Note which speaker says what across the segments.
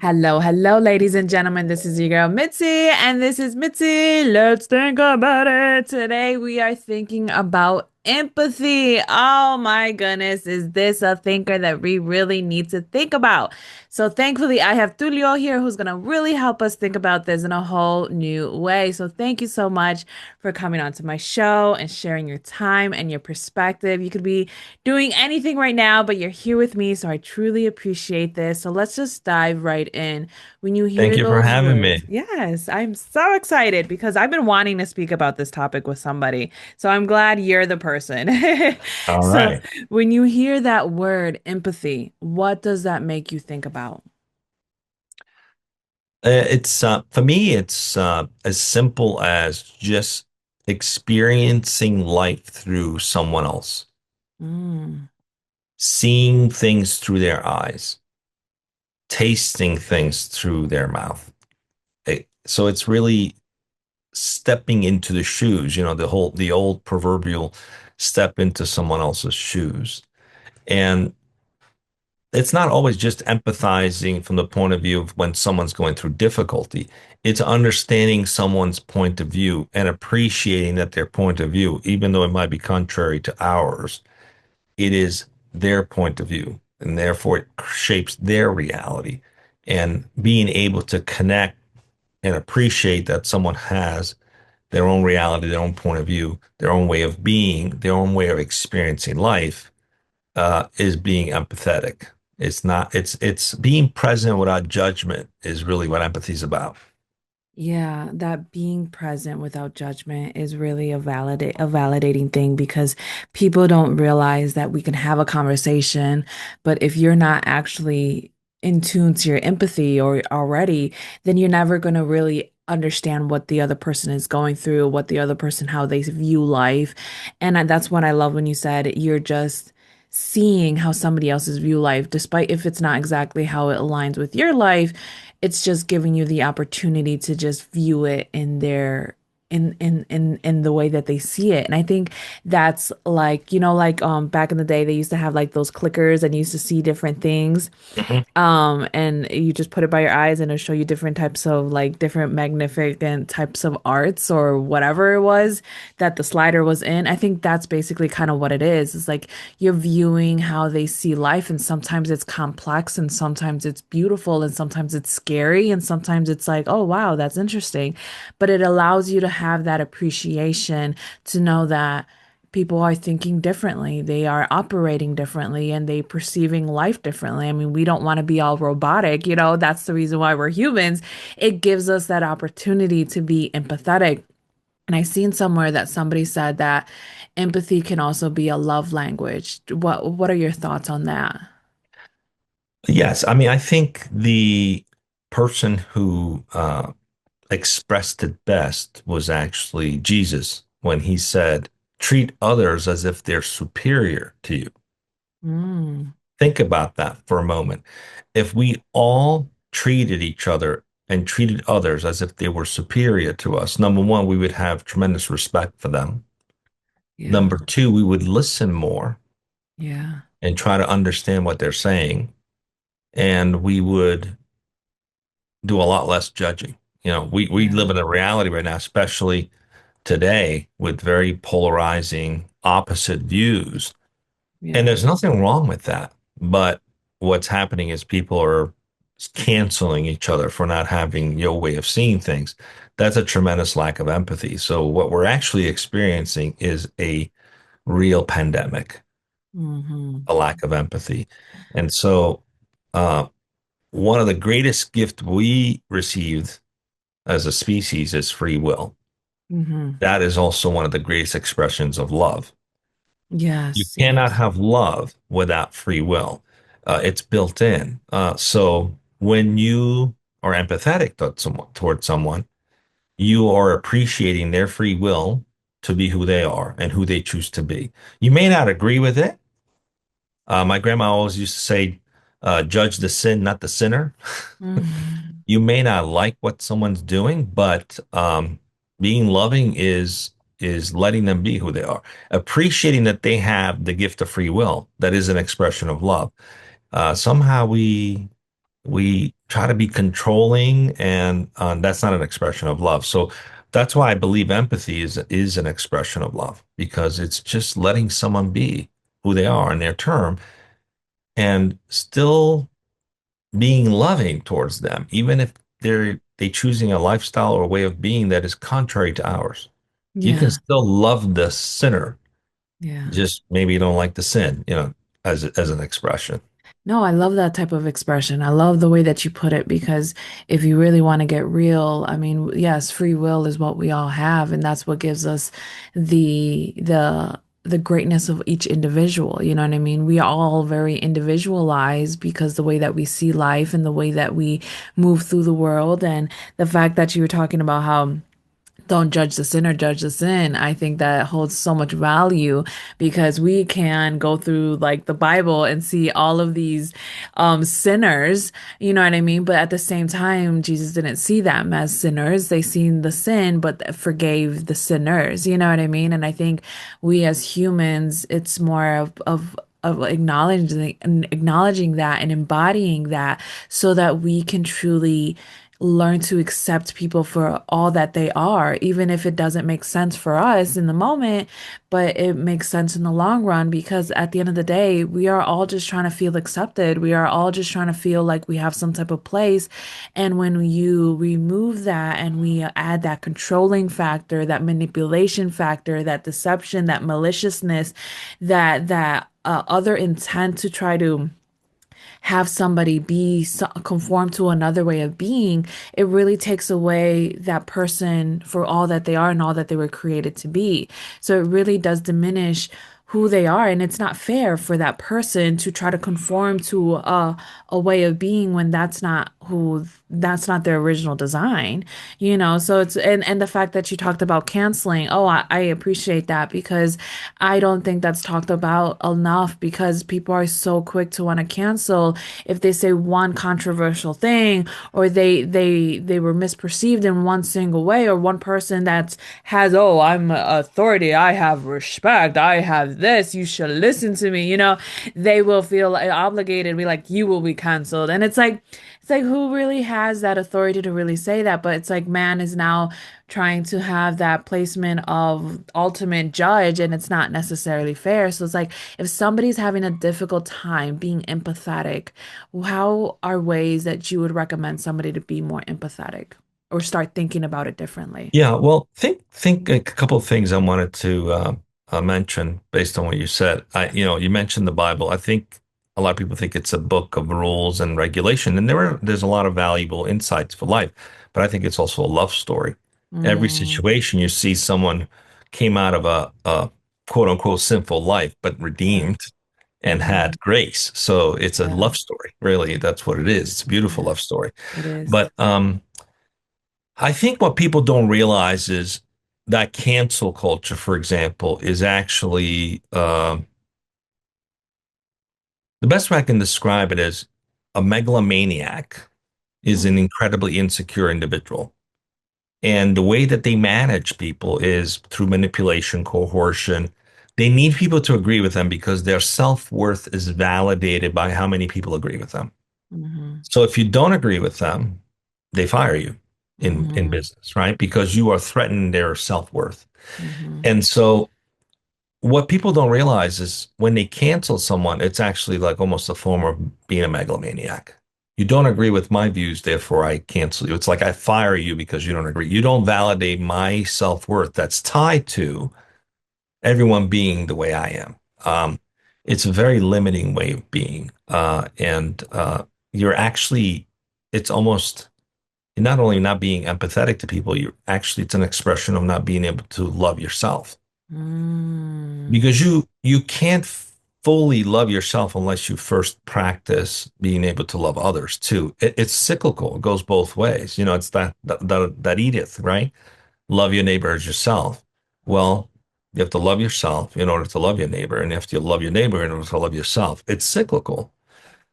Speaker 1: Hello, hello, ladies and gentlemen. This is your girl Mitzi, and this is Mitzi. Let's think about it. Today we are thinking about empathy. Oh my goodness, is this a thinker that we really need to think about? So thankfully, I have Tullio here who's gonna really help us think about this in a whole new way. So thank you so much for coming onto my show and sharing your time and your perspective. You could be doing anything right now, but you're here with me, so I truly appreciate this. So let's just dive right in. When you
Speaker 2: Thank
Speaker 1: hear
Speaker 2: you for
Speaker 1: those
Speaker 2: having
Speaker 1: words,
Speaker 2: me.
Speaker 1: yes, I'm so excited because I've been wanting to speak about this topic with somebody. So I'm glad you're the person.
Speaker 2: All
Speaker 1: So
Speaker 2: right.
Speaker 1: when you hear that word empathy, what does that make you think about?
Speaker 2: It's for me, it's as simple as just experiencing life through someone else,
Speaker 1: Mm,
Speaker 2: seeing things through their eyes, tasting things through their mouth. So it's really stepping into the shoes, the old proverbial step into someone else's shoes. And it's not always just empathizing from the point of view of when someone's going through difficulty. It's understanding someone's point of view and appreciating that their point of view, even though it might be contrary to ours, it is their point of view. And therefore, it shapes their reality. And being able to connect and appreciate that someone has their own reality, their own point of view, their own way of being, their own way of experiencing life is being empathetic. It's not, it's being present without judgment is really what empathy is about.
Speaker 1: yeah, that being present without judgment is really a validating thing because people don't realize that we can have a conversation, but if you're not actually in tune to your empathy or already, then you're never going to really understand what the other person is going through, what the other person, how they view life. And that's what I love when you said you're just seeing how somebody else's view life, despite if it's not exactly how it aligns with your life, it's just giving you the opportunity to just view it in their in the way that they see it. And I think that's like, like back in the day they used to have like those clickers and you used to see different things.
Speaker 2: Mhm.
Speaker 1: And you just put it by your eyes and it'll show you different types of like different magnificent types of arts or whatever it was that the slider was in. I think that's basically kind of what it is. It's like you're viewing how they see life, and sometimes it's complex, and sometimes it's beautiful, and sometimes it's scary, and sometimes it's like, oh wow, that's interesting. But it allows you to have that appreciation to know that people are thinking differently, they are operating differently, and they perceiving life differently. I mean, we don't want to be all robotic, that's the reason why we're humans. It gives us that opportunity to be empathetic. And I seen somewhere that somebody said that empathy can also be a love language. What are your thoughts on that?
Speaker 2: Yes, I mean, I think the person who expressed it best was actually Jesus when he said, treat others as if they're superior to you.
Speaker 1: Mm,
Speaker 2: Think about that for a moment. If we all treated each other and treated others as if they were superior to us, number one, we would have tremendous respect for them.
Speaker 1: yeah,
Speaker 2: Number two, we would listen more
Speaker 1: yeah,
Speaker 2: and try to understand what they're saying. And we would do a lot less judging. We live
Speaker 1: yeah,
Speaker 2: in a reality right now, especially today, with very polarizing opposite views. And
Speaker 1: yeah,
Speaker 2: there's nothing wrong with that. But what's happening is people are canceling each other for not having your way of seeing things. That's a tremendous lack of empathy. So what we're actually experiencing is a real pandemic,
Speaker 1: hmm,
Speaker 2: a lack of empathy. And so uh, one of the greatest gifts we received as a species is free will.
Speaker 1: hmm,
Speaker 2: That is also one of the greatest expressions of love. You
Speaker 1: yes,
Speaker 2: cannot
Speaker 1: yes,
Speaker 2: have love without free will. It's built in. So when you are empathetic towards someone, you are appreciating their free will to be who they are and who they choose to be. You may not agree with it. My grandma always used to say, judge the sin, not the sinner.
Speaker 1: hmm,
Speaker 2: You may not like what someone's doing, but being loving is letting them be who they are, appreciating that they have the gift of free will. That is an expression of love. Somehow we try to be controlling, and that's not an expression of love. So that's why I believe empathy is an expression of love because it's just letting someone be who they are in their term and still being loving towards them, even if they choosing a lifestyle or a way of being that is contrary to ours. You can
Speaker 1: Yeah.
Speaker 2: still love the sinner,
Speaker 1: Yeah.
Speaker 2: just maybe you don't like the sin, as an expression.
Speaker 1: No, I love that type of expression. I love the way that you put it because if you really want to get real, I mean, yes, free will is what we all have, and that's what gives us the greatness of each individual. You know what I mean? We are all very individualized because the way that we see life and the way that we move through the world, and the fact that you were talking about how don't judge the sinner, judge the sin. I think that holds so much value because we can go through like the Bible and see all of these sinners, you know what I mean? But at the same time, Jesus didn't see them as sinners. They seen the sin, but forgave the sinners, you know what I mean? And I think we as humans, it's more of acknowledging that and embodying that so that we can truly learn to accept people for all that they are, even if it doesn't make sense for us in the moment, but it makes sense in the long run because at the end of the day, we are all just trying to feel accepted. We are all just trying to feel like we have some type of place. And when you remove that and we add that controlling factor, that manipulation factor, that deception, that maliciousness, that other intent to try to have somebody conform to another way of being, it really takes away that person for all that they are and all that they were created to be. So it really does diminish who they are, and it's not fair for that person to try to conform to a way of being when that's not their original design, you know. So it's and the fact that you talked about canceling, oh, I appreciate that because I don't think that's talked about enough because people are so quick to want to cancel if they say one controversial thing or they were misperceived in one single way, or one person that has, oh, I'm authority, I have respect, I have this, you should listen to me, you know, they will feel like obligated, be like, you will be canceled. And it's like who really has that authority to really say that? But it's like man is now trying to have that placement of ultimate judge, and it's not necessarily fair. So it's like if somebody's having a difficult time being empathetic, how are ways that you would recommend somebody to be more empathetic or start thinking about it differently?
Speaker 2: Yeah, well, think a couple of things I wanted to mention based on what you said. You mentioned the Bible. I think a lot of people think it's a book of rules and regulation, and there's a lot of valuable insights for life. But I think it's also a love story. Every
Speaker 1: Mm,
Speaker 2: situation you see someone came out of a quote unquote sinful life, but
Speaker 1: yeah.
Speaker 2: redeemed and
Speaker 1: Hmm.
Speaker 2: had grace. So it's a
Speaker 1: Yeah.
Speaker 2: love story, really. That's what it is. It's a beautiful
Speaker 1: Yeah.
Speaker 2: love story.
Speaker 1: It is.
Speaker 2: But I think what people don't realize is that cancel culture, for example, is actually the best way I can describe it is a megalomaniac is an
Speaker 1: Mm,
Speaker 2: incredibly insecure individual. And the way that they manage people is through manipulation, coercion. They need people to agree with them because their self-worth is validated by how many people agree with them.
Speaker 1: mm-hmm.
Speaker 2: So if you don't agree with them, they fire you in
Speaker 1: Mm-hmm.
Speaker 2: business, right? Because you are threatening their self-worth.
Speaker 1: Mm-hmm.
Speaker 2: And so what people don't realize is when they cancel someone, it's actually like almost a form of being a megalomaniac. You don't agree with my views, therefore I cancel you. It's like I fire you because you don't agree. You don't validate my self-worth that's tied to everyone being the way I am. It's a very limiting way of being. And you're actually, it's almost, you're not only not being empathetic to people, you're actually, it's an expression of not being able to love yourself
Speaker 1: Mm,
Speaker 2: because you can't fully love yourself unless you first practice being able to love others too. It's cyclical. It goes both ways. It's that Edith, right? Love your neighbor as yourself. Well, you have to love yourself in order to love your neighbor, and you have to love your neighbor in order to love yourself. It's cyclical.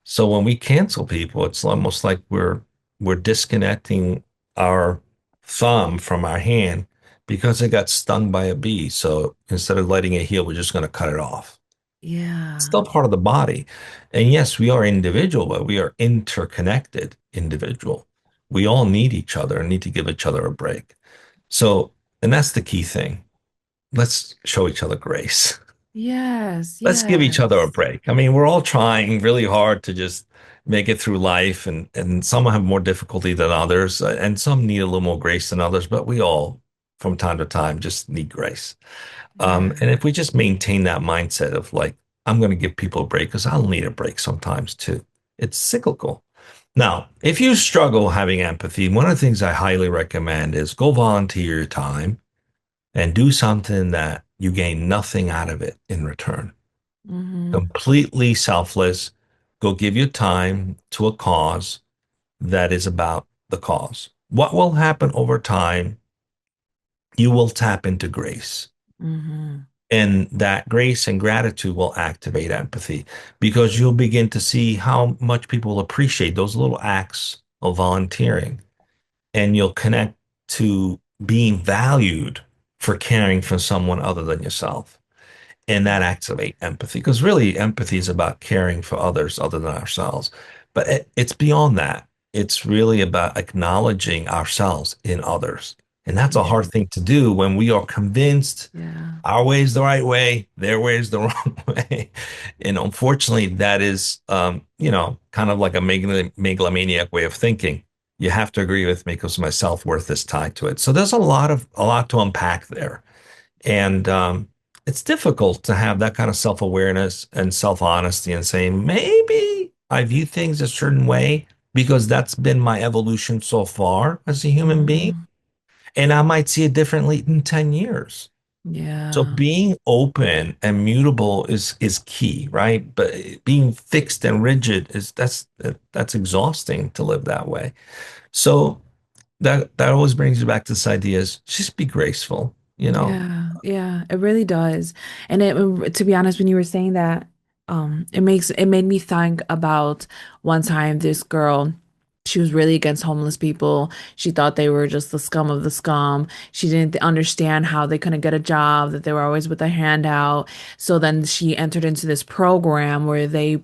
Speaker 2: So when we cancel people, it's almost like we're disconnecting our thumb from our hand because it got stung by a bee. So instead of letting it heal, we're just going to cut it off.
Speaker 1: Yeah.
Speaker 2: Still part of the body. And yes, we are individual, but we are interconnected individual. We all need each other and need to give each other a break. So, and that's the key thing. Let's show each other grace.
Speaker 1: Yes,
Speaker 2: Let's give each other a
Speaker 1: yes.
Speaker 2: break. I mean, we're all trying really hard to just make it through life, and some have more difficulty than others, and some need a little more grace than others, but we all, from time to time, just need grace.
Speaker 1: Yeah.
Speaker 2: And if we just maintain that mindset of like, I'm going to give people a break because I'll need a break sometimes too. It's cyclical. Now, if you struggle having empathy, one of the things I highly recommend is go volunteer your time and do something that you gain nothing out of it in return.
Speaker 1: Mm-hmm.
Speaker 2: Completely selfless. Go give your time to a cause that is about the cause. What will happen over time? You will tap into grace.
Speaker 1: Mm-hmm.
Speaker 2: And that grace and gratitude will activate empathy because you'll begin to see how much people appreciate those little acts of volunteering. And you'll connect to being valued for caring for someone other than yourself. And that activate empathy because really empathy is about caring for others other than ourselves. But it's beyond that. It's really about acknowledging ourselves in others. And that's a
Speaker 1: Yeah.
Speaker 2: hard thing to do when we are convinced
Speaker 1: Yeah.
Speaker 2: our way is the right way, their way is the wrong way. And unfortunately, that is, kind of like a megalomaniac way of thinking. You have to agree with me because my self-worth is tied to it. So there's a lot to unpack there. And it's difficult to have that kind of self-awareness and self-honesty and saying, maybe I view things a certain way because that's been my evolution so far as a human being.
Speaker 1: Mm-hmm.
Speaker 2: And I might see it differently in 10 years. So
Speaker 1: Yeah.
Speaker 2: being open and mutable is key, right? But being fixed and rigid is that's exhausting to live that way. So that always brings you back to this idea is just be graceful, you know.
Speaker 1: Yeah, yeah, it really does. And to be honest, when you were saying that, it made me think about one time this girl, she was really against homeless people. She thought they were just the scum of the scum. She didn't understand how they couldn't get a job, that they were always with a handout. So then she entered into this program where they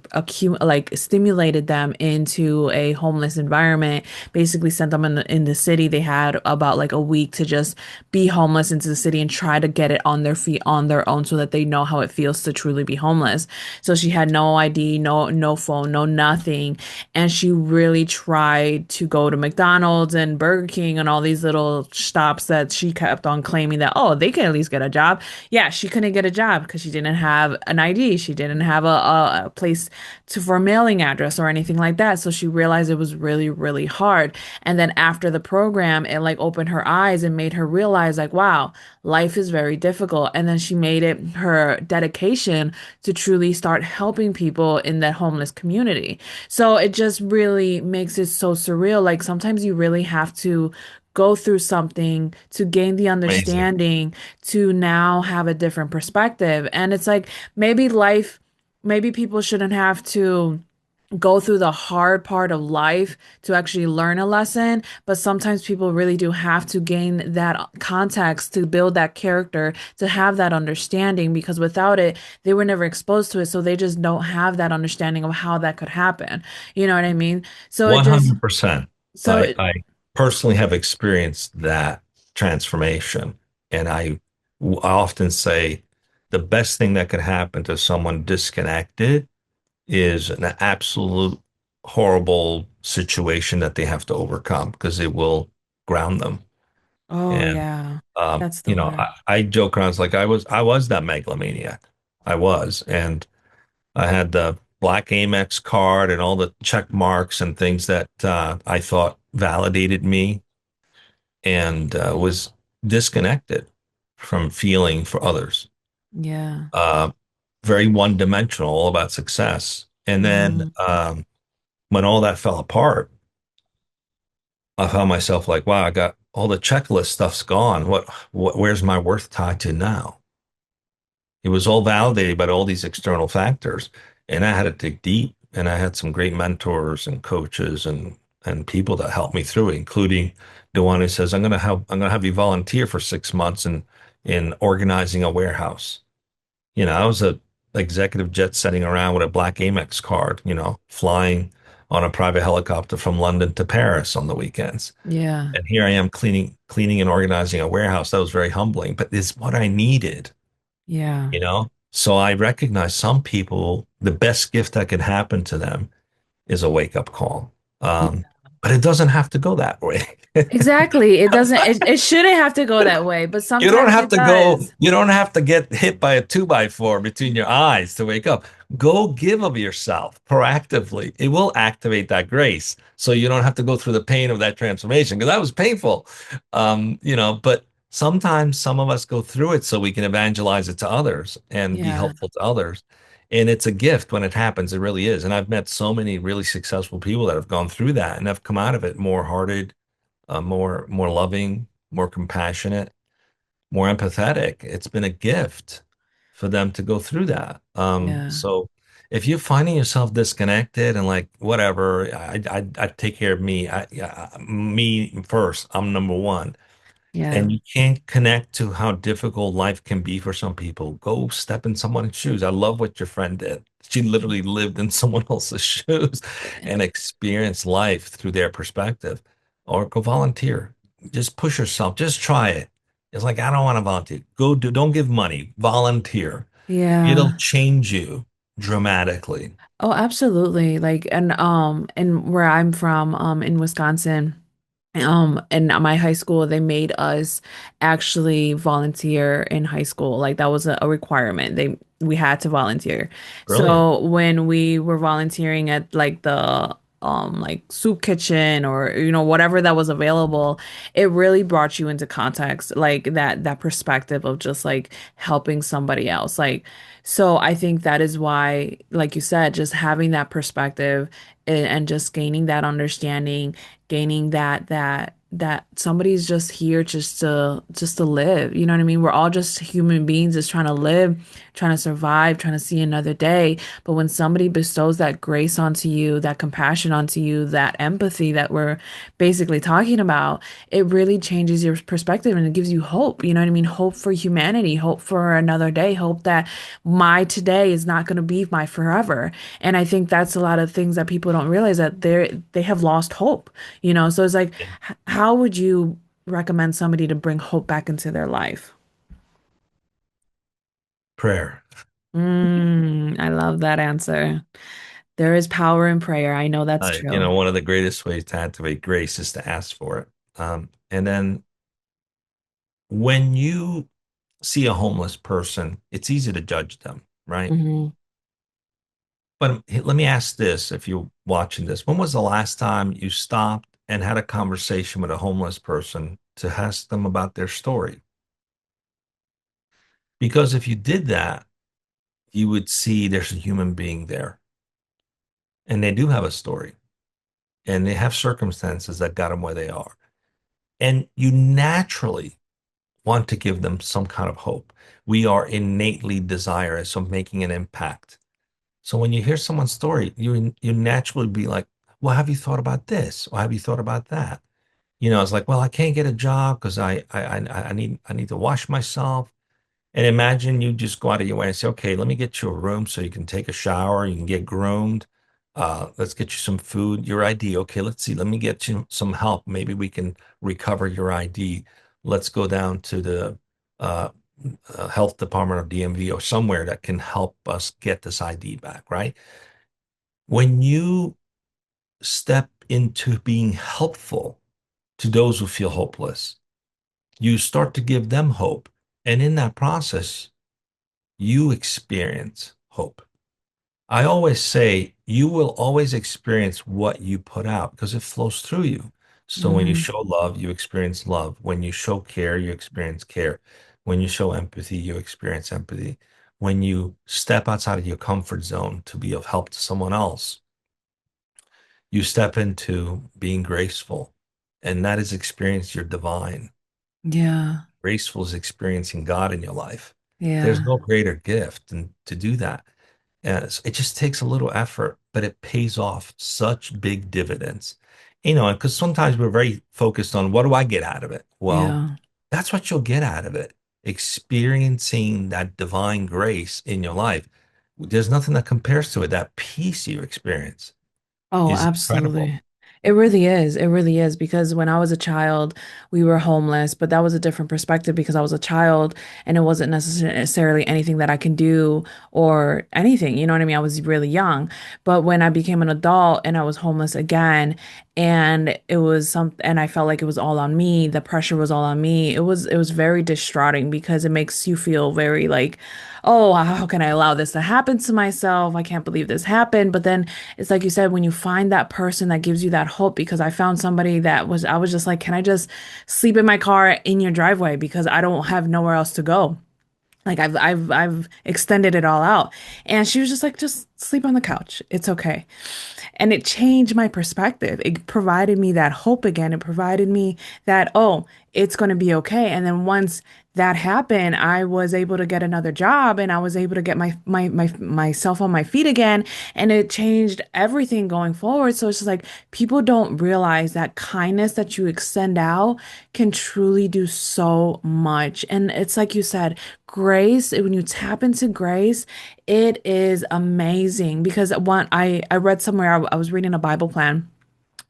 Speaker 1: stimulated them into a homeless environment, basically sent them in the city. They had about like a week to just be homeless into the city and try to get it on their feet on their own so that they know how it feels to truly be homeless. So she had no ID, no phone, no nothing, and she really tried to go to McDonald's and Burger King and all these little stops that she kept on claiming that, oh, they can at least get a job. Yeah, she couldn't get a job because she didn't have an ID. She didn't have a place for a mailing address or anything like that. So she realized it was really, really hard. And then after the program, it like opened her eyes and made her realize, like, wow, life is very difficult. And then she made it her dedication to truly start helping people in that homeless community. So it just really makes it so surreal. Like sometimes you really have to go through something to gain the
Speaker 2: Amazing.
Speaker 1: understanding to now have a different perspective. And it's like maybe people shouldn't have to go through the hard part of life to actually learn a lesson, but sometimes people really do have to gain that context to build that character, to have that understanding, because without it, they were never exposed to it, so they just don't have that understanding of how that could happen. You know what I mean? So it just
Speaker 2: 100%.
Speaker 1: so
Speaker 2: I
Speaker 1: it
Speaker 2: I personally have experienced that transformation. And I often say the best thing that could happen to someone disconnected is an absolute horrible situation that they have to overcome because it will ground them.
Speaker 1: oh
Speaker 2: And
Speaker 1: yeah, that's the
Speaker 2: I,
Speaker 1: word.
Speaker 2: I joke around. It's like I was that megalomaniac. I was, and I had the black Amex card and all the check marks and things that I thought validated me, and was disconnected from feeling for others.
Speaker 1: Yeah.
Speaker 2: Uh, Very one dimensional, all about success. And then
Speaker 1: Hmm.
Speaker 2: when all that fell apart, I found myself like, wow, I got all the checklist stuff's gone. Where's my worth tied to now? It was all validated by all these external factors. And I had to dig deep. And I had some great mentors and coaches and people that helped me through it, including the one who says, I'm gonna have you volunteer for 6 months in organizing a warehouse. I was a executive jet setting around with a black Amex card, flying on a private helicopter from London to Paris on the weekends.
Speaker 1: Yeah.
Speaker 2: And here I am cleaning and organizing a warehouse. That was very humbling, but it's what I needed,
Speaker 1: Yeah.
Speaker 2: you know? So I recognize some people, the best gift that could happen to them is a wake-up call. Um, but it doesn't have to go that way.
Speaker 1: Exactly. It shouldn't have to go that way, but
Speaker 2: You don't
Speaker 1: sometimes
Speaker 2: have
Speaker 1: it
Speaker 2: to go,
Speaker 1: does.
Speaker 2: you don't have to get hit by a two by four between your eyes to wake up. Go give of yourself proactively. It will activate that grace. So you don't have to go through the pain of that transformation because that was painful. But sometimes some of us go through it so we can evangelize it to others and be
Speaker 1: Yeah.
Speaker 2: helpful to others. And it's a gift when it happens. It really is. And I've met so many really successful people that have gone through that and have come out of it more hearted, more loving, more compassionate, more empathetic. It's been a gift for them to go through that.
Speaker 1: Yeah.
Speaker 2: So if you're finding yourself disconnected and like whatever, I take care of me. Me first. I'm number one.
Speaker 1: Yeah.
Speaker 2: And you can't connect to how difficult life can be for some people. Go step in someone's shoes. I love what your friend did. She literally lived in someone else's shoes and experienced life through their perspective. Or go volunteer. Just push yourself. Just try it. It's like, I don't want to volunteer. Go do, don't give money. Volunteer. It'll
Speaker 1: Yeah.
Speaker 2: change you dramatically.
Speaker 1: Oh, absolutely. Like, and where I'm from, in Wisconsin, in my high school, they made us actually volunteer in high school. Like that was a requirement. We had to volunteer.
Speaker 2: Brilliant.
Speaker 1: So when we were volunteering at like the like soup kitchen or whatever that was available, it really brought you into context, like that perspective of just like helping somebody else. Like so I think that is why, like you said, just having that perspective and just gaining that understanding, gaining that somebody's just here just to live. You know what I mean? We're all just human beings just trying to live, trying to survive, trying to see another day. But when somebody bestows that grace onto you, that compassion onto you, that empathy that we're basically talking about, it really changes your perspective and it gives you hope. You know what I mean? Hope for humanity, hope for another day, hope that my today is not going to be my forever. And I think that's a lot of things that people don't realize, that they have lost hope. So it's like, how would you recommend somebody to bring hope back into their life?
Speaker 2: Prayer.
Speaker 1: I love that answer. There is power in prayer. I know that's true.
Speaker 2: One of the greatest ways to activate grace is to ask for it. And then when you see a homeless person, it's easy to judge them, right?
Speaker 1: Hmm.
Speaker 2: But let me ask this, if you're watching this, when was the last time you stopped and had a conversation with a homeless person to ask them about their story? Because if you did that, you would see there's a human being there and they do have a story and they have circumstances that got them where they are. And you naturally want to give them some kind of hope. We are innately desirous of making an impact. So when you hear someone's story, you naturally be like, well, have you thought about this? Or have you thought about that? It's like, well, I can't get a job because I need to wash myself. And imagine you just go out of your way and say, okay, let me get you a room so you can take a shower, you can get groomed. Let's get you some food, your ID. Okay, let's see. Let me get you some help. Maybe we can recover your ID. Let's go down to the uh, health department or DMV or somewhere that can help us get this ID back, right? When you step into being helpful to those who feel hopeless, you start to give them hope. And in that process, you experience hope. I always say you will always experience what you put out because it flows through you. So when you
Speaker 1: Hmm.
Speaker 2: show love, you experience love. When you show care, you experience care. When you show empathy, you experience empathy. When you step outside of your comfort zone to be of help to someone else, you step into being graceful. And that is experience your divine.
Speaker 1: Yeah.
Speaker 2: Graceful is experiencing God in your life. There's
Speaker 1: Yeah.
Speaker 2: no greater gift than to do that. And it just takes a little effort, but it pays off such big dividends. Because sometimes we're very focused on what do I get out of it? Well,
Speaker 1: Yeah.
Speaker 2: that's what you'll get out of it. Experiencing that divine grace in your life. there's nothing that compares to it. That peace you experience
Speaker 1: Oh,
Speaker 2: is incredible.
Speaker 1: absolutely. It really is. It really is. Because when I was a child, we were homeless, but that was a different perspective because I was a child and it wasn't necessarily anything that I can do or anything. You know what I mean? I was really young. But when I became an adult and I was homeless again, and and I felt like it was all on me, the pressure was all on me. It was very distraughting because it makes you feel very like, oh, how can I allow this to happen to myself? I can't believe this happened. But then it's like you said, when you find that person that gives you that hope, because I found somebody I was just like, can I just sleep in my car in your driveway because I don't have nowhere else to go? Like I've extended it all out. And she was just like, just sleep on the couch. It's okay. And it changed my perspective. It provided me that hope again. It provided me that, oh, it's going to be okay. And then once that happened, I was able to get another job and I was able to get myself on my feet again. And it changed everything going forward. So it's just like people don't realize that kindness that you extend out can truly do so much. And it's like you said, grace, when you tap into grace, it is amazing because I read somewhere I was reading a Bible plan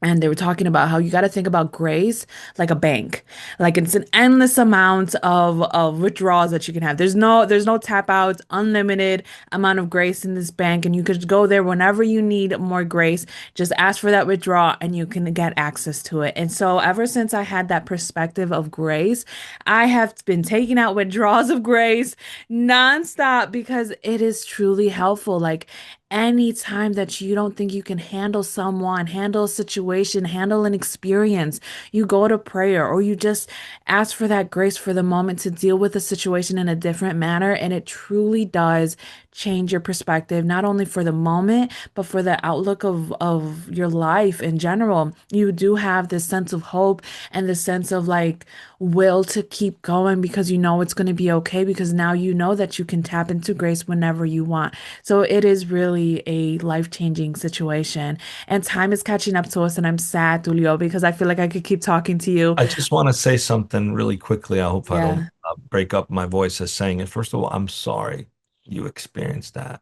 Speaker 1: and they were talking about how you got to think about grace like a bank. Like it's an endless amount of withdrawals that you can have. There's no tap outs, unlimited amount of grace in this bank. And you could go there whenever you need more grace. Just ask for that withdrawal and you can get access to it. And so ever since I had that perspective of grace, I have been taking out withdrawals of grace nonstop because it is truly helpful. Like anytime that you don't think you can handle someone, handle a situation, handle an experience, you go to prayer or you just ask for that grace for the moment to deal with the situation in a different manner. And it truly does change your perspective, not only for the moment, but for the outlook of your life in general. You do have this sense of hope and the sense of like will to keep going because you know it's going to be okay because now you know that you can tap into grace whenever you want. So it is really a life-changing situation. And time is catching up to us, and I'm sad, Tulio, because I feel like I could keep talking to you.
Speaker 2: I just want to say something really quickly. I hope I don't
Speaker 1: Yeah,
Speaker 2: break up my voice as saying it. First of all, I'm sorry you experienced that.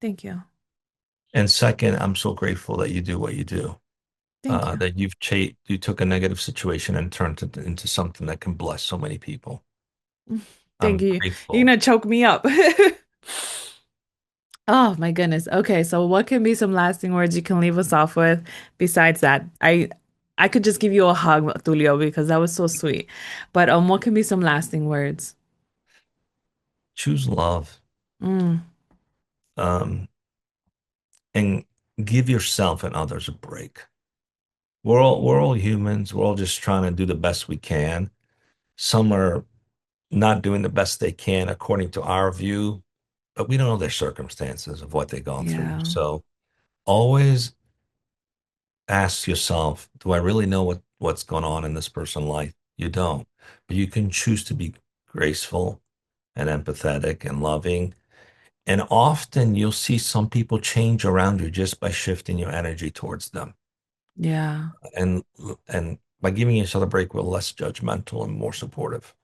Speaker 1: thank you.
Speaker 2: And second, I'm so grateful that you do what you do.
Speaker 1: Thank you.
Speaker 2: That you took a negative situation and turned it into something that can bless so many people.
Speaker 1: Thank
Speaker 2: I'm
Speaker 1: you. You're
Speaker 2: grateful.
Speaker 1: gonna choke me up. Oh my goodness. Okay, so what can be some lasting words you can leave us off with besides that? I could just give you a hug, Tulio, because that was so sweet. But what can be some lasting words?
Speaker 2: Choose love,
Speaker 1: Mm,
Speaker 2: um, and give yourself and others a break. We're all humans. We're all just trying to do the best we can. Some are not doing the best they can according to our view, but we don't know their circumstances of what they've gone through.
Speaker 1: yeah.
Speaker 2: So always ask yourself, do I really know what's going on in this person's life? You don't. But you can choose to be graceful and empathetic and loving. And often you'll see some people change around you just by shifting your energy towards them.
Speaker 1: Yeah.
Speaker 2: And and by giving each other a break, we're less judgmental and more supportive.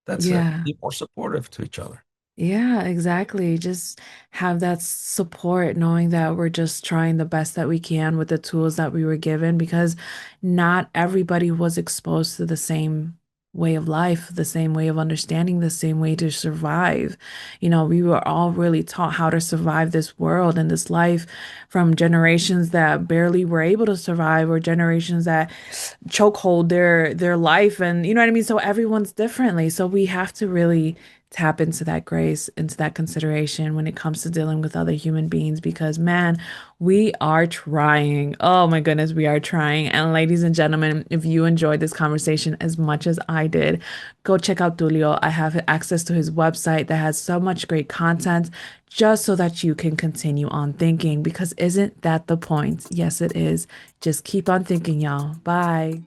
Speaker 2: That's it.
Speaker 1: Yeah.
Speaker 2: Be more supportive to each other.
Speaker 1: Yeah, exactly. Just have that support, knowing that we're just trying the best that we can with the tools that we were given, because not everybody was exposed to the same way of life, the same way of understanding, the same way to survive. You know, we were all really taught how to survive this world and this life from generations that barely were able to survive or generations that chokehold their life, and you know what I mean? So everyone's differently. So we have to really tap into that grace, into that consideration when it comes to dealing with other human beings because man, we are trying. Oh my goodness, we are trying. And ladies and gentlemen, if you enjoyed this conversation as much as I did, go check out Tullio. I have access to his website that has so much great content just so that you can continue on thinking because isn't that the point? Yes, it is. Just keep on thinking, y'all. Bye.